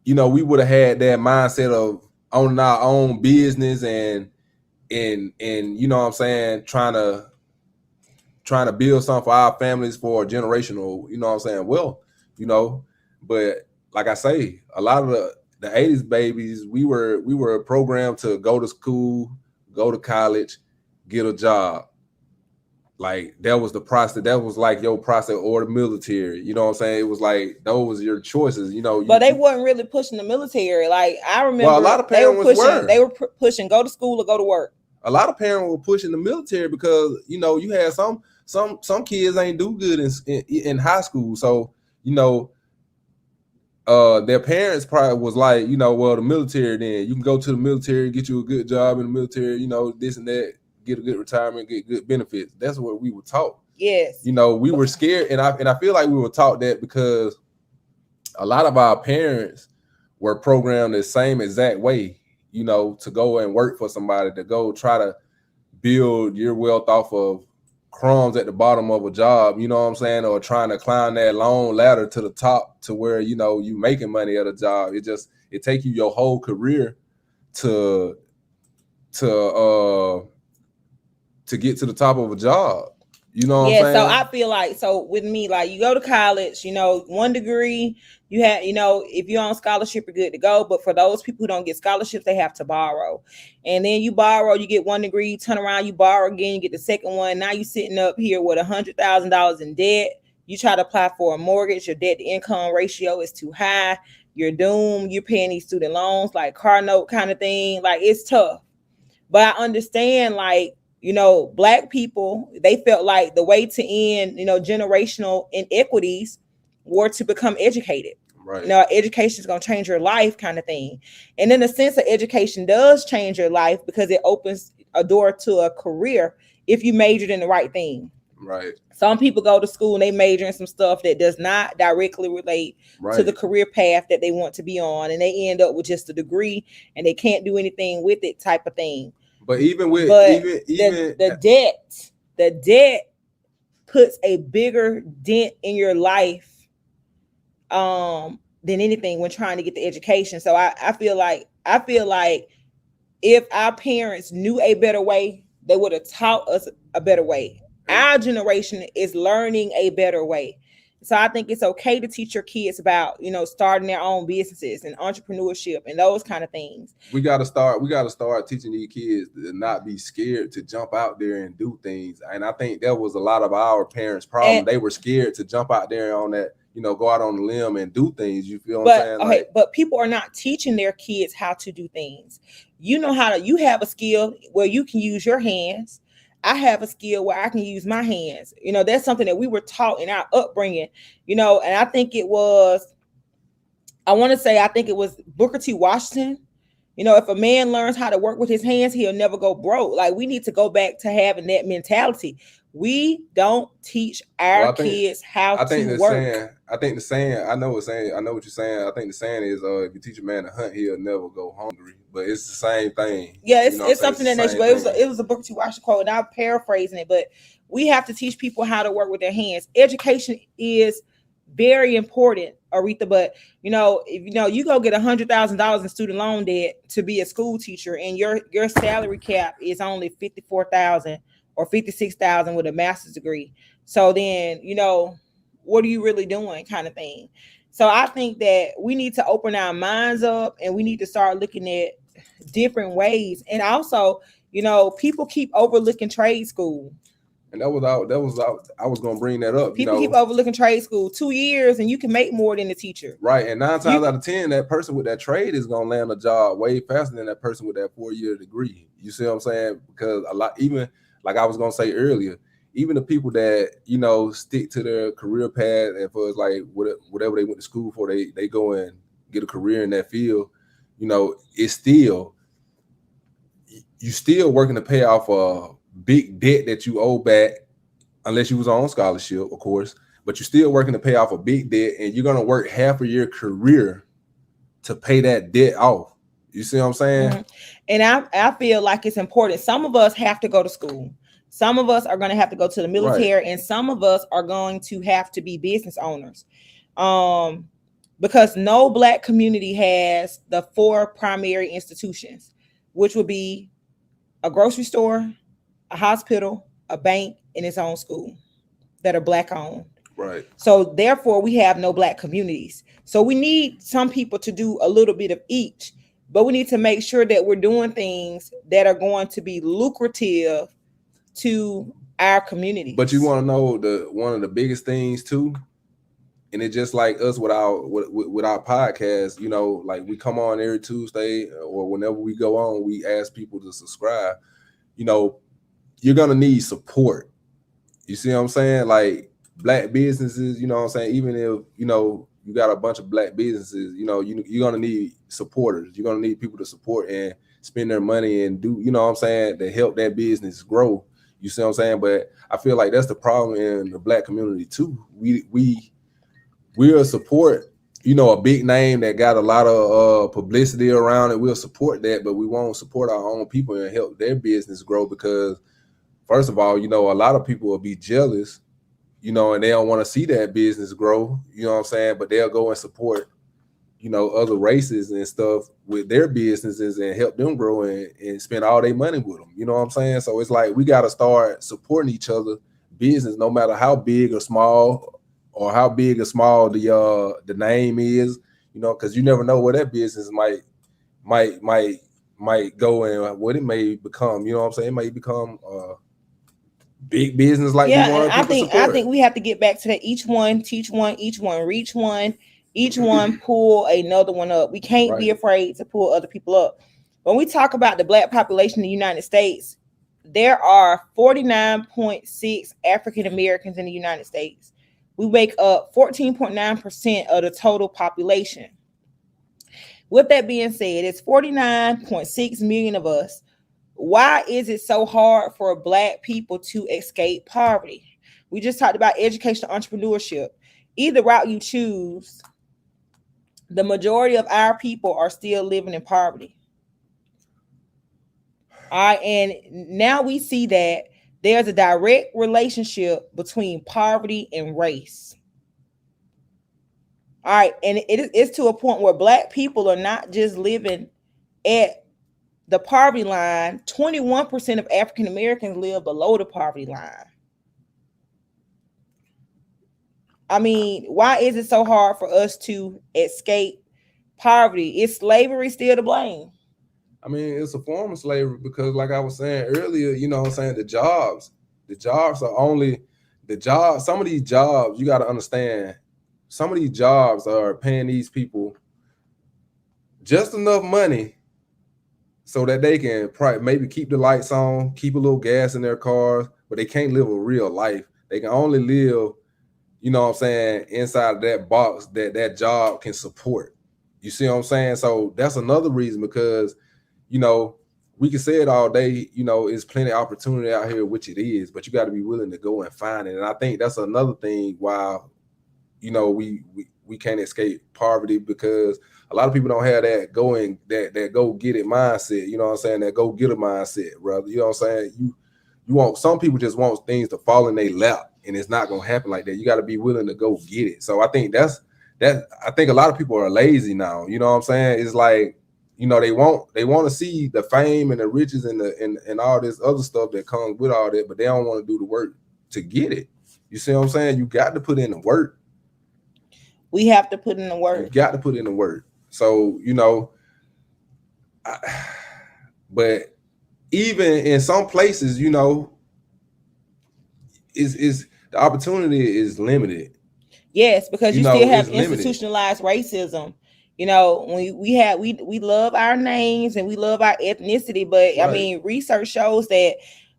we would have had that mindset of owning our own business and you know what I'm saying, trying to build something for our families for generational, you know what I'm saying, wealth, but like I say, a lot of the 80s babies, we were programmed to go to school, go to college, get a job. Like that was the process. That was like your process, or the military. You know what I'm saying? It was like those was your choices. But they wasn't really pushing the military. Like I remember, well, a lot of parents they were pushing go to school or go to work. A lot of parents were pushing the military because, you know, you had some kids ain't do good in high school. So, you know, their parents probably was like, you know, well, the military, then you can go to the military, get you a good job in the military, you know, this and that, get a good retirement, get good benefits. That's what we were taught. Yes. You know, we were scared, and I feel like we were taught that because a lot of our parents were programmed the same exact way, you know, to go and work for somebody, to go try to build your wealth off of crumbs at the bottom of a job, you know what I'm saying, or trying to climb that long ladder to the top to where, you know, you making money at a job. It take you your whole career to get to the top of a job. You know what I'm saying? So I feel like, so with me, like, you go to college, you know, 1 degree, you have, you know, if you're on scholarship, you're good to go. But for those people who don't get scholarships, they have to borrow. And then you borrow, you get 1 degree, you turn around, you borrow again, you get the second one. Now you're sitting up here with $100,000 in debt. You try to apply for a mortgage, your debt to income ratio is too high. You're doomed. You're paying these student loans, like car note kind of thing. Like, it's tough. But I understand, like, you know, Black people, they felt like the way to end, you know, generational inequities were to become educated. Right. You know, education is going to change your life kind of thing. And in the sense of education does change your life because it opens a door to a career if you majored in the right thing. Right. Some people go to school and they major in some stuff that does not directly relate to the career path that they want to be on. And they end up with just a degree and they can't do anything with it type of thing. But even with the debt puts a bigger dent in your life than anything when trying to get the education. So I feel like if our parents knew a better way, they would have taught us a better way. Our generation is learning a better way. So I think it's okay to teach your kids about, you know, starting their own businesses and entrepreneurship and those kind of things. We got to start teaching these kids to not be scared to jump out there and do things. And I think that was a lot of our parents' problem. They were scared to jump out there on that, you know, go out on the limb and do things. You feel what I'm saying? Okay, but people are not teaching their kids how to do things. You know you have a skill where you can use your hands. I have a skill where I can use my hands. You know, that's something that we were taught in our upbringing, you know, and I think it was Booker T. Washington. You know, if a man learns how to work with his hands, he'll never go broke. Like, we need to go back to having that mentality. We don't teach our kids how to work. I think the saying, I know what you're saying. I think the saying is, if you teach a man to hunt, he'll never go hungry. But it's the same thing. Yeah, it's something that it was a Booker T. Washington quote, and I'm paraphrasing it, but we have to teach people how to work with their hands. Education is very important, Aretha. But you know, if you go get $100,000 in student loan debt to be a school teacher, and your salary cap is only $54,000 or $56,000 with a master's degree. So then, you know, what are you really doing, kind of thing. So I think that we need to open our minds up and we need to start looking at different ways. And also, you know, people keep overlooking trade school. And I was going to bring that up. People keep overlooking trade school. 2 years and you can make more than the teacher. Right. And 9 times out of 10, that person with that trade is going to land a job way faster than that person with that 4-year degree. You see what I'm saying? Because a lot, even like I was going to say earlier, even the people that, you know, stick to their career path and for like whatever they went to school for, they go and get a career in that field, you know, it's still, you still working to pay off a big debt that you owe back, unless you was on scholarship, of course, but you're still working to pay off a big debt, and you're going to work half of your career to pay that debt off. You see what I'm saying? Mm-hmm. And I feel like it's important. Some of us have to go to school. Some of us are going to have to go to the military, right. And some of us are going to have to be business owners. Because no Black community has the 4 primary institutions, which would be a grocery store, a hospital, a bank, and its own school that are Black owned. Right. So therefore, we have no Black communities. So we need some people to do a little bit of each, but we need to make sure that we're doing things that are going to be lucrative to our community. But you want to know one of the biggest things too, and it's just like us with our podcast, you know, like we come on every Tuesday or whenever we go on, we ask people to subscribe. you know, you're gonna need support. You see what I'm saying? Like black businesses, you know what I'm saying? Even if, you know, you got a bunch of black businesses, you know, you're gonna need supporters. You're gonna need people to support and spend their money and do, you know what I'm saying, to help that business grow. You see what I'm saying? But I feel like that's the problem in the black community too. We'll support, you know, a big name that got a lot of publicity around it. We'll support that, but we won't support our own people and help their business grow because, first of all, you know, a lot of people will be jealous, you know, and they don't want to see that business grow, you know what I'm saying? But they'll go and support, you know, other races and stuff with their businesses and help them grow and spend all their money with them. You know what I'm saying? So it's like we got to start supporting each other business, no matter how big or small the name is, you know, because you never know where that business might go and what it may become. You know what I'm saying? It may become big business like we want to support. I think we have to get back to that. Each one teach one, each one reach one, each one pull another one up. We can't be afraid to pull other people up. When we talk about the black population in the United States, there are 49.6 African Americans in the United States. We make up 14.9% of the total population. With that being said, it's 49.6 million of us. Why is it so hard for black people to escape poverty? We just talked about educational entrepreneurship. Either route you choose, the majority of our people are still living in poverty. All right, and now we see that there's a direct relationship between poverty and race. All right, and it's to a point where black people are not just living at the poverty line. 21% of African Americans live below the poverty line. I mean, why is it so hard for us to escape poverty? Is slavery still to blame? I mean, it's a form of slavery because, like I was saying earlier, you know what I'm saying, the jobs are only the jobs. Some of these jobs, you got to understand, some of these jobs are paying these people just enough money so that they can maybe keep the lights on, keep a little gas in their cars, but they can't live a real life. They can only live, you know what I'm saying, inside of that box that job can support. You see what I'm saying? So that's another reason, because, you know, we can say it all day, you know, it's plenty of opportunity out here, which it is, but you got to be willing to go and find it. And I think that's another thing why, you know, we can't escape poverty, because a lot of people don't have that go get it mindset. You know what I'm saying? That go get a mindset, brother. You know what I'm saying? You want, some people just want things to fall in their lap, and it's not gonna happen like that. You got to be willing to go get it. So I think I think a lot of people are lazy now. You know what I'm saying? It's like, you know, they want to see the fame and the riches and all this other stuff that comes with all that, but they don't want to do the work to get it. You see what I'm saying? You got to put in the work. We have to put in the work. You got to put in the work. So, you know, but even in some places, you know, is the opportunity is limited. Yes, because you still have institutionalized racism. You know, when we love our names and we love our ethnicity, but I mean, research shows that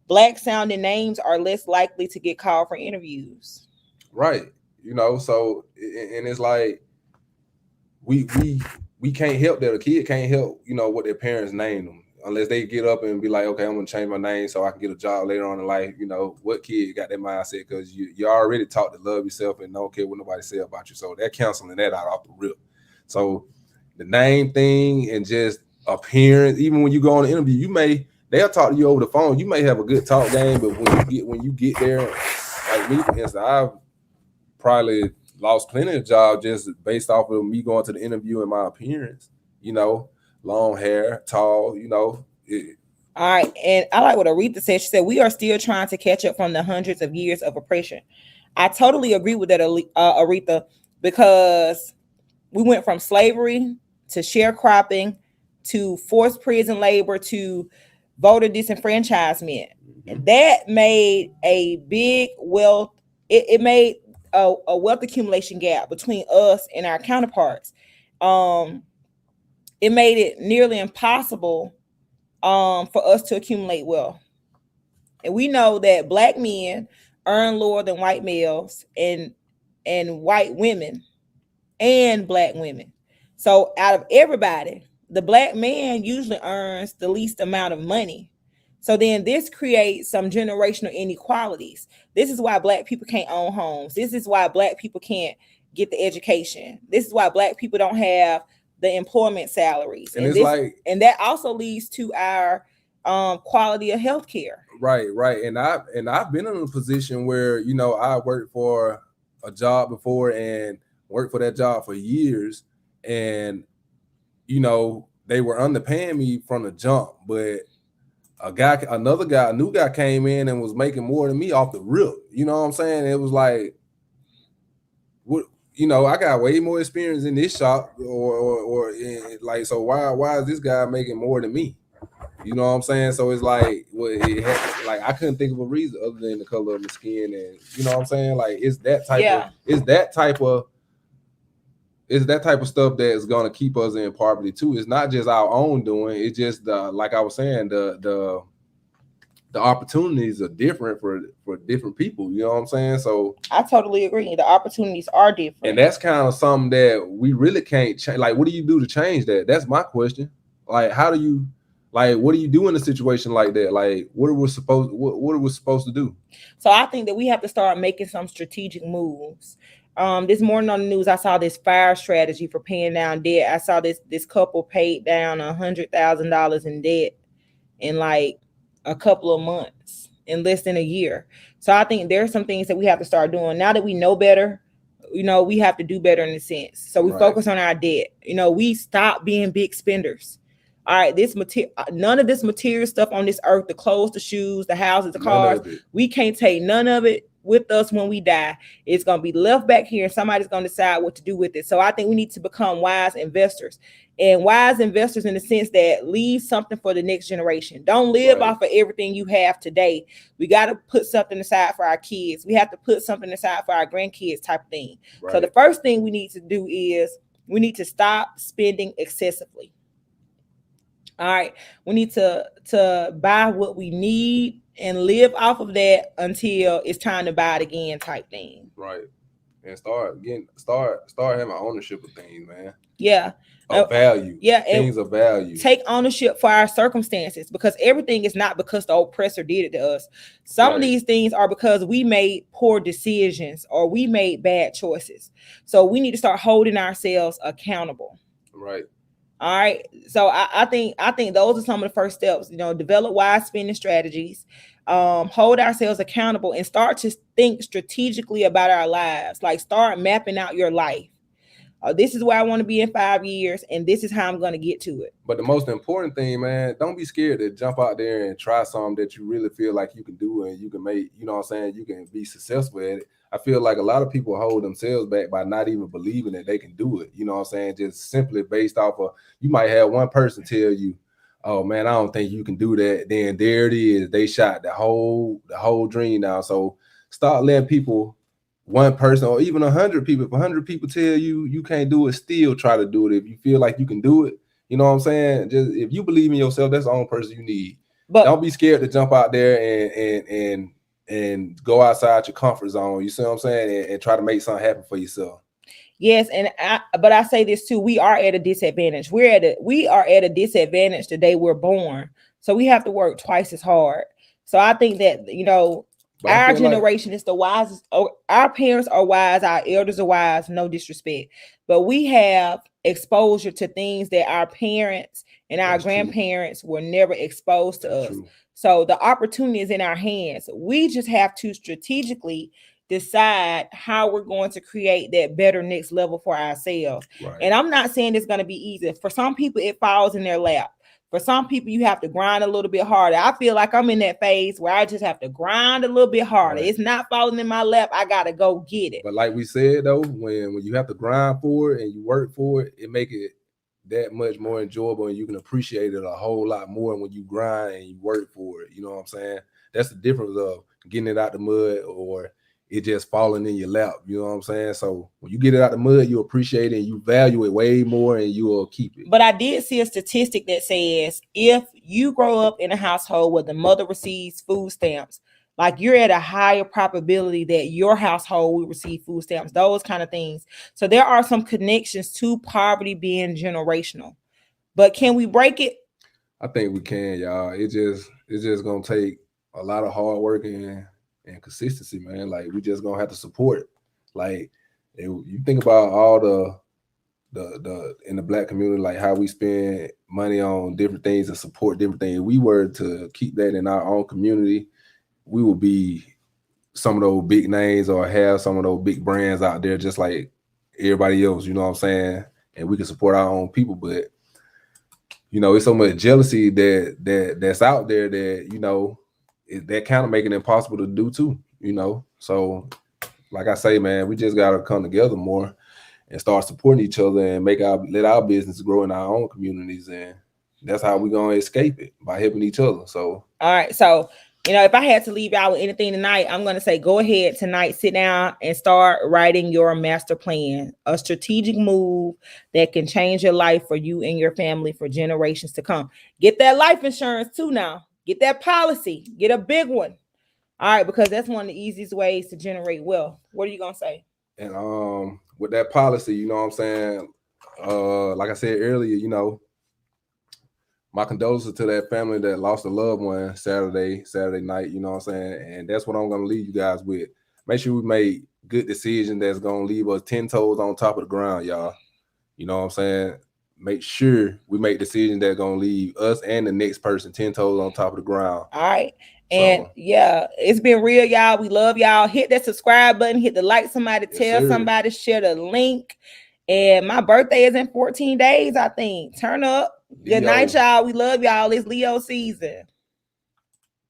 black sounding names are less likely to get called for interviews. Right. You know, so, and it's like we can't help that. A kid can't help, you know, what their parents name them, unless they get up and be like, okay, I'm gonna change my name so I can get a job later on in life. You know, what kid got that mindset? Because you already taught to love yourself and don't care what nobody say about you. So they're canceling that out off the rip. So the name thing and just appearance, even when you go on an interview, they'll talk to you over the phone. You may have a good talk game, but when you get there, like me, for instance, I've probably lost plenty of jobs just based off of me going to the interview and my appearance. You know, long hair, tall, you know. All right. And I like what Aretha said. She said, we are still trying to catch up from the hundreds of years of oppression. I totally agree with that, Aretha, because we went from slavery to sharecropping to forced prison labor to voter disenfranchisement. And that made a big wealth. It made a wealth accumulation gap between us and our counterparts. It made it nearly impossible for us to accumulate wealth. And we know that black men earn lower than white males and white women and black women. So out of everybody, the black man usually earns the least amount of money. So then this creates some generational inequalities. This is why black people can't own homes. This is why black people can't get the education. This is why black people don't have the employment salaries. And it's like, and that also leads to our quality of health care. Right. And I've been in a position where, you know, I worked for a job before and worked for that job for years, and you know, they were underpaying me from the jump, but a new guy came in and was making more than me off the rip. You know what I'm saying? It was like, what, you know, I got way more experience in this shop, or like, so why is this guy making more than me? You know what I'm saying? So it's like, like I couldn't think of a reason other than the color of my skin, and you know what I'm saying? Like it's that type of stuff that's gonna keep us in poverty too. It's not just our own doing. It's just like I was saying, the opportunities are different for different people. You know what I'm saying? So I totally agree. The opportunities are different, and that's kind of something that we really can't change. Like, what do you do to change that? That's my question. Like, how do you? Like, what do you do in a situation like that? Like, what are we supposed to do? So I think that we have to start making some strategic moves. This morning on the news, I saw this fire strategy for paying down debt. I saw this couple paid down $100,000 in debt in like a couple of months, in less than a year. So I think there's some things that we have to start doing now that we know better. You know, we have to do better in a sense. So we focus on our debt. You know, we stop being big spenders. All right, none of this material stuff on this earth, the clothes, the shoes, the houses, the cars, we can't take none of it with us when we die. It's going to be left back here and somebody's going to decide what to do with it. So I think we need to become wise investors, and wise investors in the sense that leave something for the next generation. Don't live off of everything you have today. We got to put something aside for our kids. We have to put something aside for our grandkids, type of thing. So the first thing we need to do is we need to stop spending excessively. All right, we need to buy what we need and live off of that until it's time to buy it again, type thing. Right. And start having ownership of things, man. Yeah. Of value. Yeah. Things of value. Take ownership for our circumstances, because everything is not because the oppressor did it to us. Some of these things are because we made poor decisions or we made bad choices. So we need to start holding ourselves accountable. Right. All right. So I think those are some of the first steps. You know, develop wise spending strategies, hold ourselves accountable, and start to think strategically about our lives. Like, start mapping out your life. This is where I want to be in 5 years, and this is how I'm going to get to it. But the most important thing, man, don't be scared to jump out there and try something that you really feel like you can do and you can make, you know what I'm saying, you can be successful at it. I feel like a lot of people hold themselves back by not even believing that they can do it. You know what I'm saying? Just simply based off of, you might have one person tell you, oh man, I don't think you can do that. Then there it is. They shot the whole dream down. So start letting people, one person or even 100 people, if 100 people tell you you can't do it, still try to do it. If you feel like you can do it, you know what I'm saying? Just if you believe in yourself, that's the only person you need. But don't be scared to jump out there and go outside your comfort zone. You see what I'm saying? And try to make something happen for yourself. Yes, but I say this too: we are at a disadvantage. We are at a disadvantage the day we're born, so we have to work twice as hard. So I think that, you know, our generation is the wisest. Our parents are wise. Our elders are wise. No disrespect, but we have exposure to things that our parents and our grandparents were never exposed to us. So the opportunity is in our hands. We just have to strategically decide how we're going to create that better next level for ourselves. Right. And I'm not saying it's going to be easy. For some people, it falls in their lap. For some people, you have to grind a little bit harder. I feel like I'm in that phase where I just have to grind a little bit harder. Right. It's not falling in my lap. I got to go get it. But like we said, though, when you have to grind for it and you work for it, it make it that much more enjoyable, and you can appreciate it a whole lot more when you grind and you work for it. You know what I'm saying? That's the difference of getting it out the mud or it just falling in your lap. You know what I'm saying? So when you get it out the mud, you appreciate it and you value it way more, and you will keep it. But I did see a statistic that says if you grow up in a household where the mother receives food stamps, like you're at a higher probability that your household will receive food stamps, those kind of things. So there are some connections to poverty being generational. But can we break it? I think we can, y'all. It's just gonna take a lot of hard work and consistency, man. Like we just gonna have to support. Like you think about all the in the Black community, like how we spend money on different things and support different things. If we were to keep that in our own community, we will be some of those big names or have some of those big brands out there just like everybody else, you know what I'm saying? And we can support our own people, but you know, it's so much jealousy that's out there that, you know, that kind of making it impossible to do too, you know? So like I say, man, we just got to come together more and start supporting each other and let our business grow in our own communities. And that's how we're going to escape it, by helping each other. So, all right. So, you know, if I had to leave y'all with anything tonight, I'm going to say, go ahead tonight, sit down and start writing your master plan, a strategic move that can change your life for you and your family for generations to come. Get that life insurance too now. Get that policy. Get a big one. All right, because that's one of the easiest ways to generate wealth. What are you going to say? And with that policy, you know what I'm saying? Like I said earlier, you know, my condolences to that family that lost a loved one Saturday night, you know what I'm saying? And that's what I'm going to leave you guys with. Make sure we make good decisions that's going to leave us 10 toes on top of the ground, y'all. You know what I'm saying? Make sure we make decisions that's going to leave us and the next person 10 toes on top of the ground. All right. And yeah, it's been real, y'all. We love y'all. Hit that subscribe button. Hit the like somebody. Tell somebody. Share the link. And my birthday is in 14 days, I think. Turn up. Good night, y'all. We love y'all. It's Leo season.